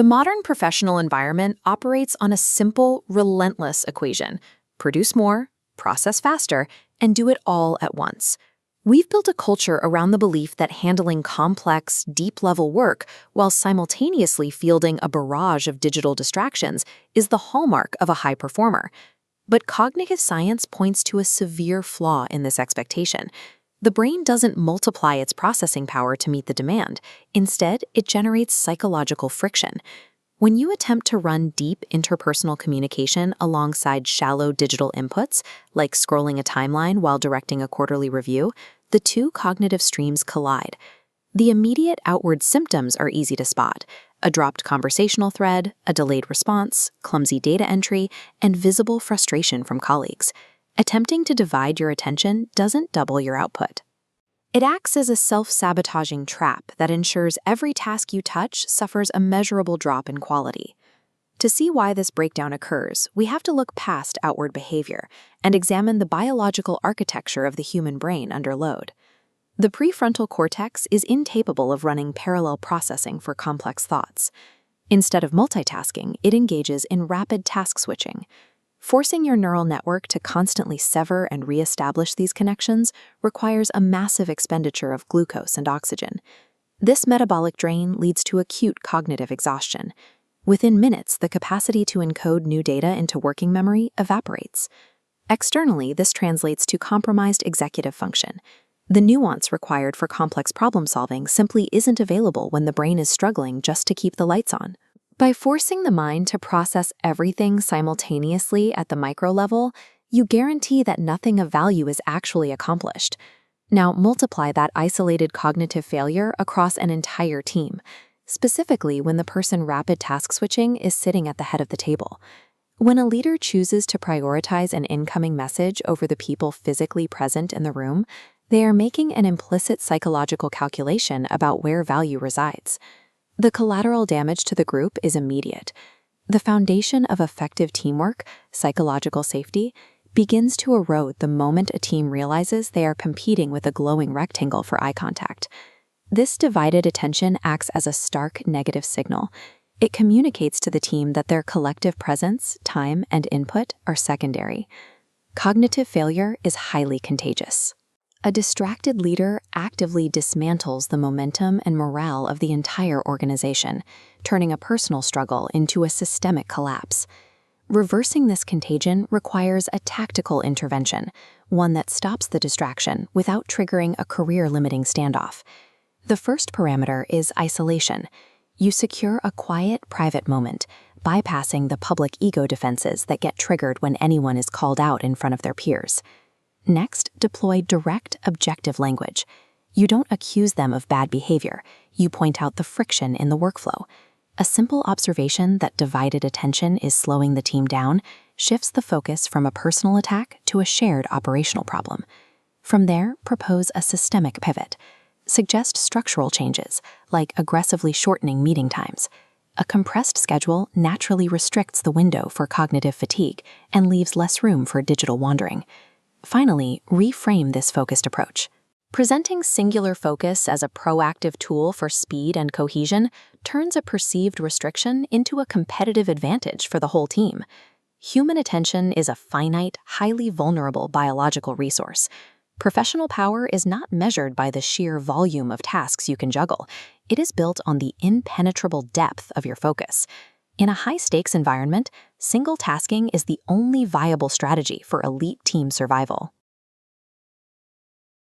The modern professional environment operates on a simple, relentless equation: produce more, process faster, and do it all at once. We've built a culture around the belief that handling complex, deep-level work while simultaneously fielding a barrage of digital distractions is the hallmark of a high performer. But cognitive science points to a severe flaw in this expectation. The brain doesn't multiply its processing power to meet the demand. Instead, it generates psychological friction. When you attempt to run deep interpersonal communication alongside shallow digital inputs, like scrolling a timeline while directing a quarterly review, the two cognitive streams collide. The immediate outward symptoms are easy to spot: a dropped conversational thread, a delayed response, clumsy data entry, and visible frustration from colleagues. Attempting to divide your attention doesn't double your output. It acts as a self-sabotaging trap that ensures every task you touch suffers a measurable drop in quality. To see why this breakdown occurs, we have to look past outward behavior and examine the biological architecture of the human brain under load. The prefrontal cortex is incapable of running parallel processing for complex thoughts. Instead of multitasking, it engages in rapid task switching. Forcing your neural network to constantly sever and reestablish these connections requires a massive expenditure of glucose and oxygen. This metabolic drain leads to acute cognitive exhaustion. Within minutes, the capacity to encode new data into working memory evaporates. Externally, this translates to compromised executive function. The nuance required for complex problem-solving simply isn't available when the brain is struggling just to keep the lights on. By forcing the mind to process everything simultaneously at the micro level, you guarantee that nothing of value is actually accomplished. Now multiply that isolated cognitive failure across an entire team, specifically when the person rapid task switching is sitting at the head of the table. When a leader chooses to prioritize an incoming message over the people physically present in the room, they are making an implicit psychological calculation about where value resides. The collateral damage to the group is immediate. The foundation of effective teamwork, psychological safety, begins to erode the moment a team realizes they are competing with a glowing rectangle for eye contact. This divided attention acts as a stark negative signal. It communicates to the team that their collective presence, time, and input are secondary. Cognitive failure is highly contagious. A distracted leader actively dismantles the momentum and morale of the entire organization, turning a personal struggle into a systemic collapse. Reversing this contagion requires a tactical intervention, one that stops the distraction without triggering a career-limiting standoff. The first parameter is isolation. You secure a quiet, private moment, bypassing the public ego defenses that get triggered when anyone is called out in front of their peers. Next, deploy direct, objective language. You don't accuse them of bad behavior. You point out the friction in the workflow. A simple observation that divided attention is slowing the team down shifts the focus from a personal attack to a shared operational problem. From there, propose a systemic pivot. Suggest structural changes, like aggressively shortening meeting times. A compressed schedule naturally restricts the window for cognitive fatigue and leaves less room for digital wandering. Finally, reframe this focused approach. Presenting singular focus as a proactive tool for speed and cohesion turns a perceived restriction into a competitive advantage for the whole team. Human attention is a finite, highly vulnerable biological resource. Professional power is not measured by the sheer volume of tasks you can juggle. It is built on the impenetrable depth of your focus. In a high-stakes environment, single tasking is the only viable strategy for elite team survival.